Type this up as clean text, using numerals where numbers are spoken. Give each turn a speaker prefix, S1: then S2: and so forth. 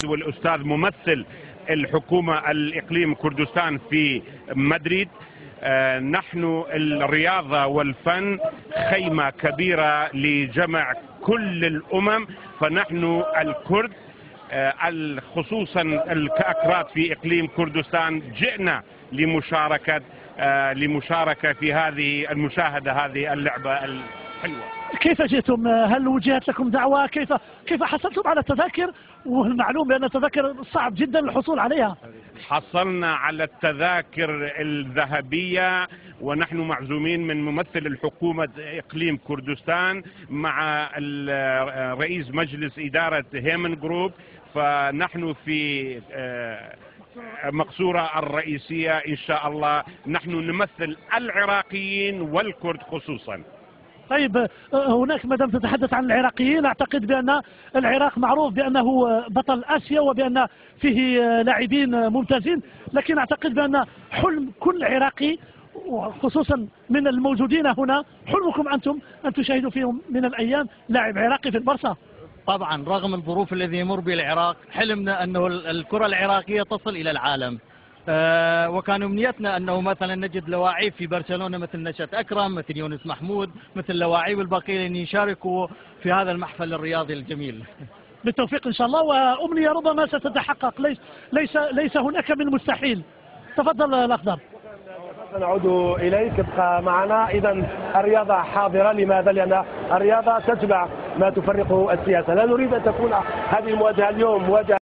S1: والأستاذ ممثل الحكومة الإقليم كردستان في مدريد. نحن الرياضة والفن خيمة كبيرة لجمع كل الأمم، فنحن الكرد خصوصا كأكراد في إقليم كردستان جئنا لمشاركة في هذه المشاهدة، هذه اللعبة الحلوة.
S2: كيف جئتم؟ هل وجهت لكم دعوة؟ كيف حصلتم على التذاكر؟ والمعلوم بأن التذاكر صعب جدا الحصول عليها.
S1: حصلنا على التذاكر الذهبية، ونحن معزومين من ممثل الحكومة إقليم كردستان مع رئيس مجلس إدارة هيمن جروب، فنحن في مقصورة الرئيسية إن شاء الله. نحن نمثل العراقيين والكرد خصوصا.
S2: طيب، هناك ما دام تتحدث عن العراقيين، اعتقد بان العراق معروف بانه بطل اسيا وبان فيه لاعبين ممتازين، لكن اعتقد بان حلم كل عراقي وخصوصا من الموجودين هنا، حلمكم انتم ان تشاهدوا فيهم من الايام لاعب عراقي في البرصة.
S3: طبعا رغم الظروف الذي يمر بها العراق، حلمنا انه الكرة العراقية تصل الى العالم. وكان امنيتنا انه مثلا نجد لواعيب في برشلونة مثل نشأت اكرم، مثل يونس محمود، مثل لواعيب البقية ان يشاركوا في هذا المحفل الرياضي الجميل.
S2: بالتوفيق ان شاء الله، وامنية ربما ستتحقق، ليس هناك من مستحيل. تفضل الاخضر.
S4: نعود إليك، ابقى معنا. إذا الرياضة حاضرة، لماذا؟ لأن الرياضة تجمع ما تفرقه السياسة. لا نريد أن تكون هذه المواجهة اليوم مواجهة